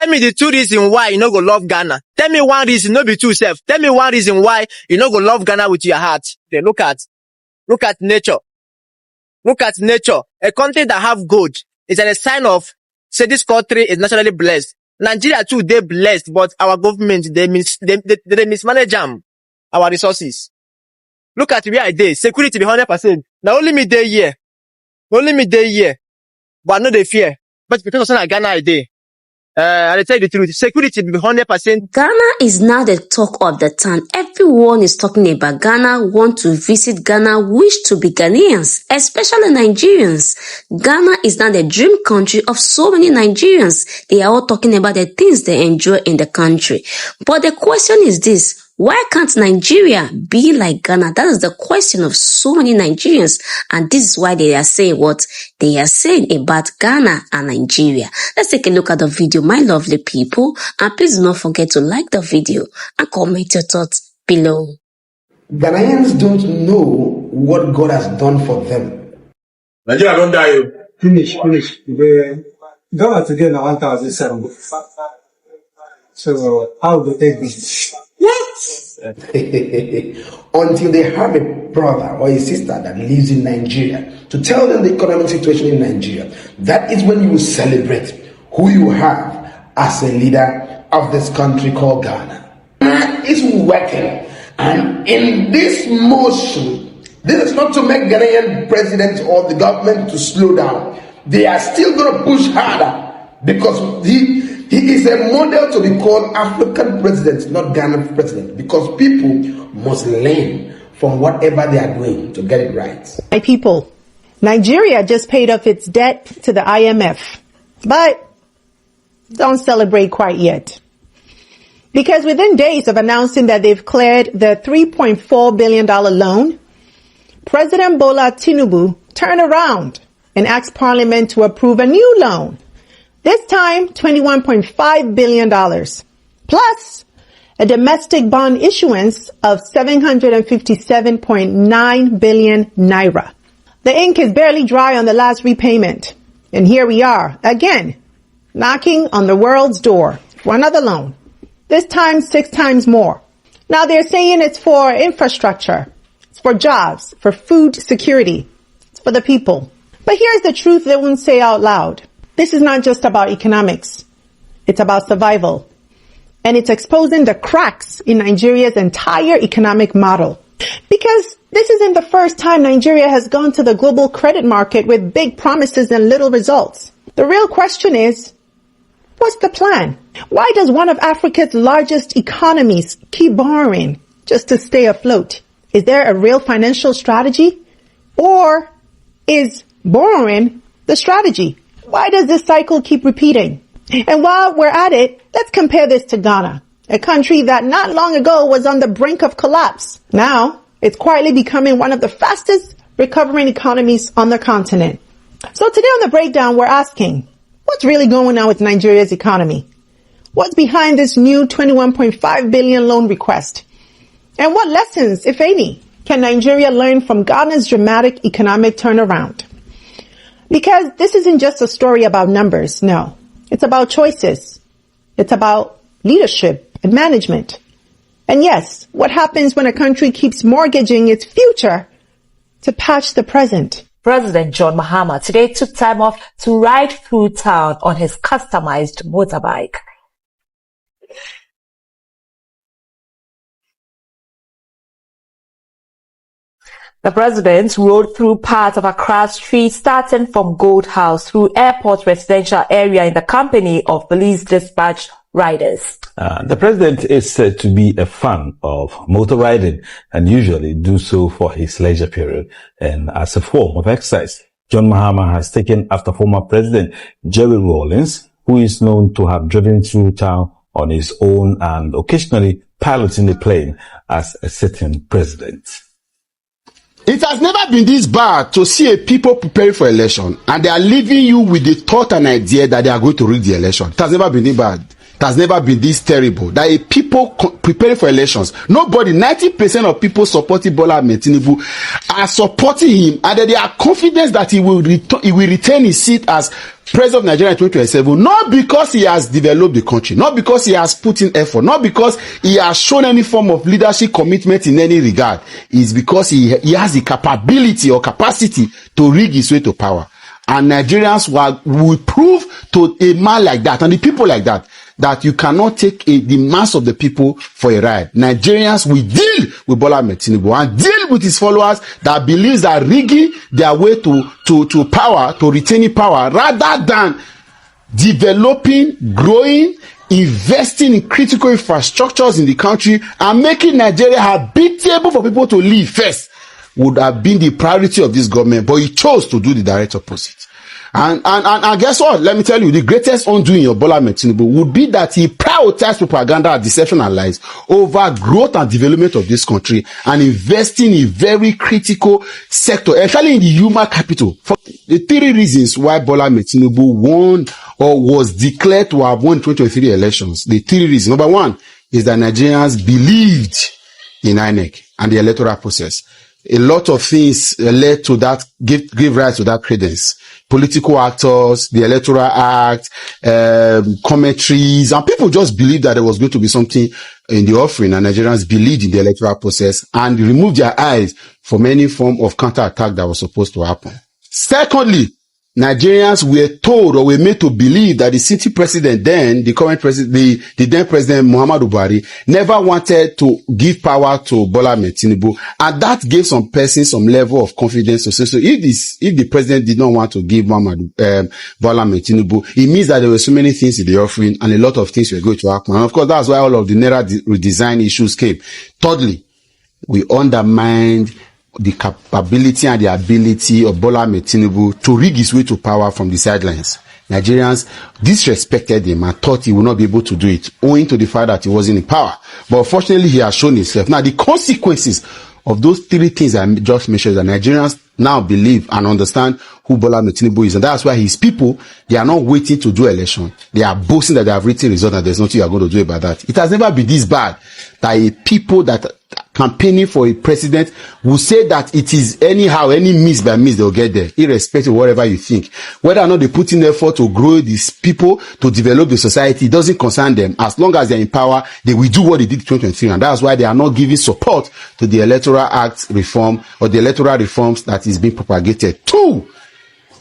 Tell me the two reasons why you no go love Ghana. Tell me one reason, no be two self. Tell me one reason why you no go love Ghana with your heart. They look at nature. Look at nature. A country that have gold is a sign of, say this country is naturally blessed. Nigeria too, they blessed, but our government, they mismanage them, our resources. Look at where I dey. Security be 100%. Now only me dey here. But no they fear. But because of Ghana I dey. I'll tell you the truth. Security be 100%. Ghana is now the talk of the town. Everyone is talking about Ghana, want to visit Ghana, wish to be Ghanaians, especially Nigerians. Ghana is now the dream country of so many Nigerians. They are all talking about the things they enjoy in the country. But the question is this: why can't Nigeria be like Ghana? That is the question of so many Nigerians. And this is why they are saying what they are saying about Ghana and Nigeria. Let's take a look at the video, my lovely people. And please do not forget to like the video and comment your thoughts below. Ghanaians don't know what God has done for them. Nigeria don't die. Finish. Ghana today now 1,007. So how do they take this? Until they have a brother or a sister that lives in Nigeria to tell them the economic situation in Nigeria, that is when you will celebrate who you have as a leader of this country called Ghana. Ghana is working, and in this motion, this is not to make Ghanaian president or the government to slow down. They are still going to push harder because he is a model to be called African president, not Ghana president, because people must learn from whatever they are doing to get it right. My people, Nigeria just paid off its debt to the IMF, but don't celebrate quite yet. Because within days of announcing that they've cleared the $3.4 billion loan, President Bola Tinubu turned around and asked Parliament to approve a new loan. This time, $21.5 billion, plus a domestic bond issuance of 757.9 billion naira. The ink is barely dry on the last repayment. And here we are, again, knocking on the world's door for another loan. This time, 6 times more. Now they're saying it's for infrastructure, it's for jobs, for food security, it's for the people. But here's the truth they won't say out loud. This is not just about economics. It's about survival. And it's exposing the cracks in Nigeria's entire economic model. Because this isn't the first time Nigeria has gone to the global credit market with big promises and little results. The real question is, what's the plan? Why does one of Africa's largest economies keep borrowing just to stay afloat? Is there a real financial strategy? Or is borrowing the strategy? Why does this cycle keep repeating? And while we're at it, let's compare this to Ghana, a country that not long ago was on the brink of collapse. Now, it's quietly becoming one of the fastest recovering economies on the continent. So today on the breakdown, we're asking, what's really going on with Nigeria's economy? What's behind this new 21.5 billion loan request? And what lessons, if any, can Nigeria learn from Ghana's dramatic economic turnaround? Because this isn't just a story about numbers, no. It's about choices. It's about leadership and management. And yes, what happens when a country keeps mortgaging its future to patch the present? President John Mahama today took time off to ride through town on his customized motorbike. The president rode through parts of Accra Street, starting from Gold House through Airport residential area in the company of police dispatch riders. The president is said to be a fan of motor riding and usually do so for his leisure period and as a form of exercise. John Mahama has taken after former President Jerry Rawlings, who is known to have driven through town on his own and occasionally piloting the plane as a sitting president. It has never been this bad to see a people preparing for election and they are leaving you with the thought and idea that they are going to rig the election. It has never been this bad. has never been this terrible. That a people preparing for elections, nobody, 90% of people supporting Bola Ahmed Tinubu are supporting him, and that they are confident that he will retain his seat as president of Nigeria in 2027, not because he has developed the country, not because he has put in effort, not because he has shown any form of leadership commitment in any regard. It's because he has the capability or capacity to rig his way to power. And Nigerians will prove to a man like that and the people like that you cannot take the mass of the people for a ride. Nigerians will deal with Bola Ahmed Tinubu and deal with his followers that believes that rigging their way to power, to retaining power, rather than developing, growing, investing in critical infrastructures in the country and making Nigeria habitable for people to live first, would have been the priority of this government, but he chose to do the direct opposite. And guess what? Let me tell you, the greatest undoing of Bola Ahmed Tinubu would be that he prioritized propaganda, deception, and lies over growth and development of this country and investing in very critical sector, especially in the human capital. For the 3 reasons why Bola Ahmed Tinubu won or was declared to have won 2023 elections. The 3 reasons. Number 1 is that Nigerians believed in INEC and the electoral process. A lot of things led to that, give rise to that credence. Political actors, the Electoral Act, commentaries, and people just believed that there was going to be something in the offering, and Nigerians believed in the electoral process and removed their eyes from any form of counterattack that was supposed to happen. Secondly, Nigerians were told or were made to believe that the sitting president then, the current president, the then president Mahama Buhari, never wanted to give power to Bola Ahmed Tinubu, and that gave some person some level of confidence to say, so if the president did not want to give Bola Ahmed Tinubu, it means that there were so many things in the offering and a lot of things were going to happen. And of course, that's why all of the Naira redesign issues came. Thirdly, we undermined the capability and the ability of Bola Ahmed Tinubu to rig his way to power from the sidelines. Nigerians disrespected him and thought he would not be able to do it, owing to the fact that he wasn't in power. But unfortunately, he has shown himself. Now, the consequences of those 3 things I just mentioned, that Nigerians now believe and understand who Bola Ahmed Tinubu is. And that's why his people, they are not waiting to do election. They are boasting that they have written results and there's nothing you are going to do about that. It has never been this bad that a people that campaigning for a president will say that it is anyhow, any means by means they'll get there, irrespective of whatever you think. Whether or not they put in effort to grow these people, to develop the society, it doesn't concern them. As long as they're in power, they will do what they did in 2023. And that's why they are not giving support to the Electoral Act reform or the electoral reforms that is being propagated. 2,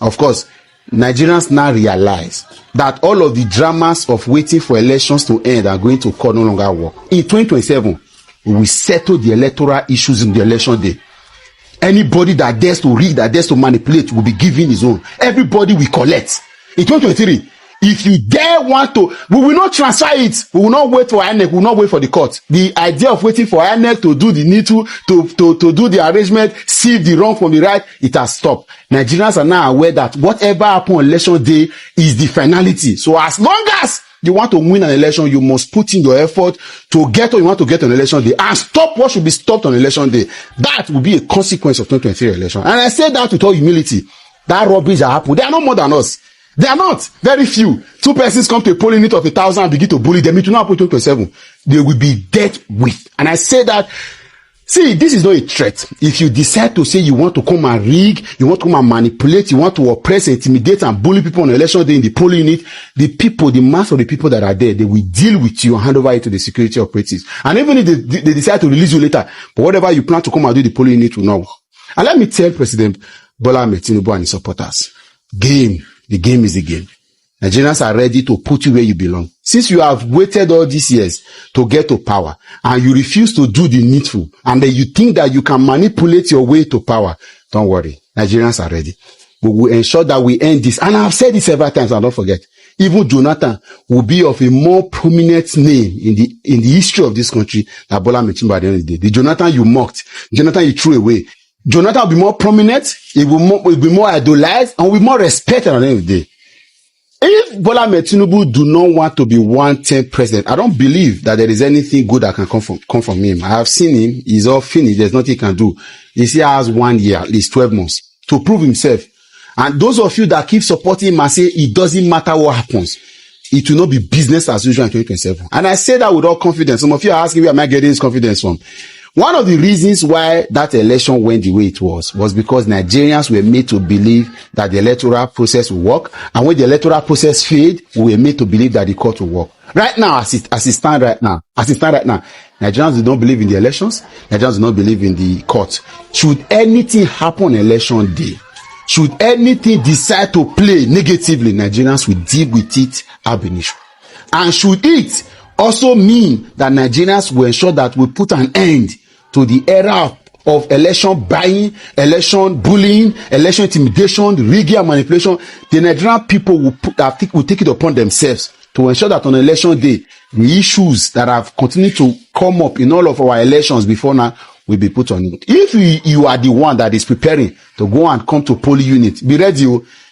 of course, Nigerians now realize that all of the dramas of waiting for elections to end are going to no longer work. In 2027, we will settle the electoral issues in the election day. Anybody that dares to read, that dares to manipulate, will be given his own. Everybody will collect. In 2023, if you dare want to, we will not transfer it. We will not wait for INEC. We will not wait for the court. The idea of waiting for INEC to do the need to do the arrangement, see the wrong from the right, it has stopped. Nigerians are now aware that whatever happens on election day is the finality. So as long as you want to win an election, you must put in your effort to get what you want to get on election day and stop what should be stopped on election day. That will be a consequence of 2023 election. And I say that with all humility. That rubbish that happened, they are not more than us. They are not. Very few. 2 persons come to a polling unit of 1,000 and begin to bully them. It will not happen 2027. They will be dealt with. And I say that, see, this is not a threat. If you decide to say you want to come and rig, you want to come and manipulate, you want to oppress, intimidate, and bully people on election day in the polling unit, the people, the mass of the people that are there, they will deal with you and hand over it to the security operatives. And even if they decide to release you later, but whatever you plan to come and do, the polling unit will not work. And let me tell President Bola Ahmed Tinubu and his supporters, the game is the game. Nigerians are ready to put you where you belong. Since you have waited all these years to get to power and you refuse to do the needful, and then you think that you can manipulate your way to power, don't worry. Nigerians are ready. We will ensure that we end this. And I've said this several times, and don't forget, even Jonathan will be of a more prominent name in the history of this country than Bola Ahmed Tinubu at the end of the day. The Jonathan you mocked, Jonathan you threw away, Jonathan will be more prominent, it will be more idolized, and will be more respected at the end of the day. If Bola Ahmed Tinubu do not want to be one-term president, I don't believe that there is anything good that can come from him. I have seen him. He's all finished. There's nothing he can do. He still has 1 year, at least 12 months, to prove himself. And those of you that keep supporting him and say it doesn't matter what happens, it will not be business as usual in 2027. And I say that with all confidence. Some of you are asking, where am I getting this confidence from? One of the reasons why that election went the way it was because Nigerians were made to believe that the electoral process will work. And when the electoral process failed, we were made to believe that the court will work. Right now, as it stands right now, Nigerians do not believe in the elections. Nigerians do not believe in the court. Should anything happen on election day, should anything decide to play negatively, Nigerians will deal with it ab initio. And should it also mean that Nigerians will ensure that we put an end to the era of election buying, election bullying, election intimidation, rigging and manipulation, the Nigerian people will take it upon themselves to ensure that on election day, the issues that have continued to come up in all of our elections before now will be put on it. If you are the one that is preparing to go and come to polling unit, be ready,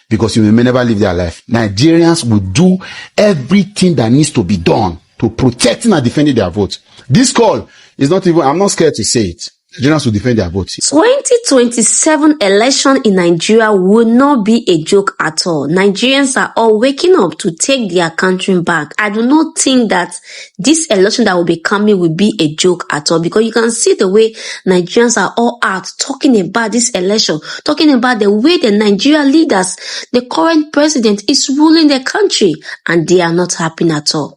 because you may never live their life. Nigerians will do everything that needs to be done to protecting and defending their vote. This call is not even, I'm not scared to say it. Nigerians will defend their vote. 2027 election in Nigeria will not be a joke at all. Nigerians are all waking up to take their country back. I do not think that this election that will be coming will be a joke at all, because you can see the way Nigerians are all out talking about this election, talking about the way the Nigeria leaders, the current president is ruling the country, and they are not happy at all.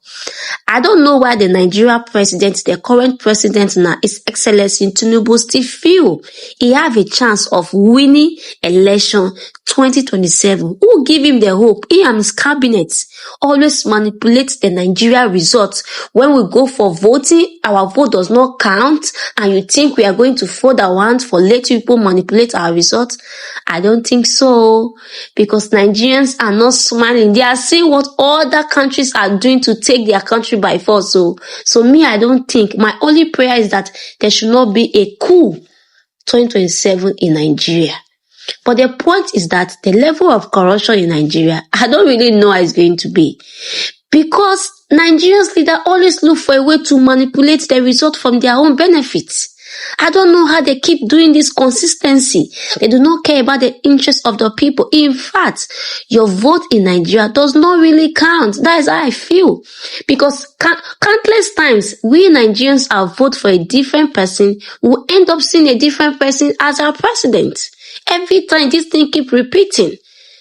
I don't know why the Nigeria president, the current president now, His Excellency Tinubu, still feel he have a chance of winning election 2027. Who give him the hope? He and his cabinet always manipulate the Nigeria results. When we go for voting, our vote does not count, and you think we are going to fold our hands for let people manipulate our results? I don't think so, because Nigerians are not smiling. They are seeing what other countries are doing to take their country by force. So me, I don't think. My only prayer is that there should not be a coup 2027 in Nigeria. But the point is that the level of corruption in Nigeria, I don't really know how it's going to be, because Nigerians leaders always look for a way to manipulate the result from their own benefits. I don't know how they keep doing this consistency. They do not care about the interests of the people. In fact, your vote in Nigeria does not really count. That is how I feel. Because countless times, we Nigerians are vote for a different person, we end up seeing a different person as our president. Every time this thing keep repeating.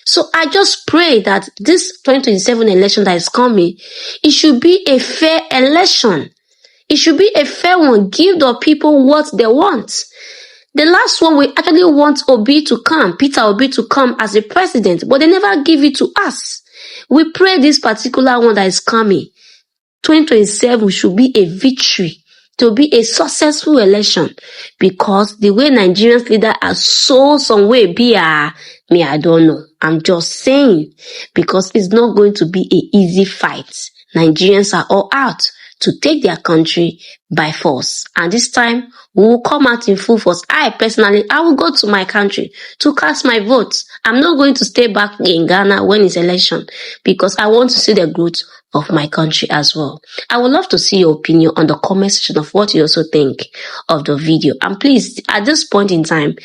So I just pray that this 2027 election that is coming, it should be a fair election. It should be a fair one. Give the people what they want. The last one, we actually want Peter Obi to come as a president, but they never give it to us. We pray this particular one that is coming, 2027, should be a victory, to be a successful election, because the way Nigerians leaders are so some way me, I don't know. I'm just saying, because it's not going to be an easy fight. Nigerians are all out to take their country by force. And this time, we will come out in full force. I will go to my country to cast my vote. I'm not going to stay back in Ghana when it's election, because I want to see the growth of my country as well. I would love to see your opinion on the comment section of what you also think of the video. And please, at this point in time,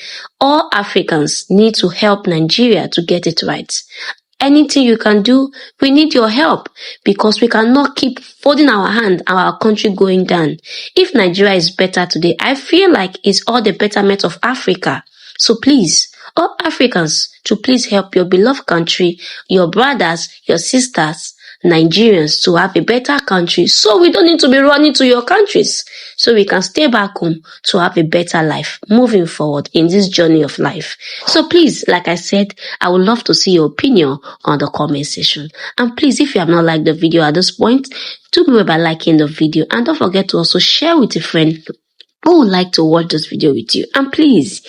all Africans need to help Nigeria to get it right. Anything you can do, we need your help, because we cannot keep folding our hand and our country going down. If Nigeria is better today, I feel like it's all the betterment of Africa. So please, all Africans, to please help your beloved country, your brothers, your sisters, Nigerians, to have a better country, so we don't need to be running to your countries, so we can stay back home to have a better life moving forward in this journey of life. So please, like I said, I would love to see your opinion on the comment section. And please, if you have not liked the video at this point, do me by liking the video, and don't forget to also share with a friend who would like to watch this video with you. And please,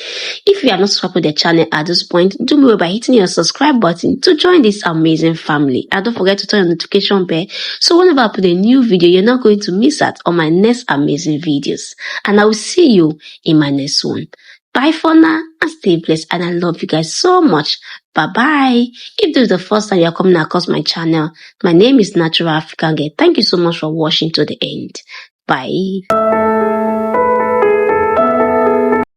if you are not subscribed to the channel at this point, do me by hitting your subscribe button to join this amazing family. And don't forget to turn on the notification bell, so whenever I put a new video, you're not going to miss out on my next amazing videos. And I will see you in my next one. Bye for now, and stay blessed, and I love you guys so much. Bye bye. If this is the first time you're coming across my channel, my name is Natural African Girl. Thank you so much for watching to the end. Bye.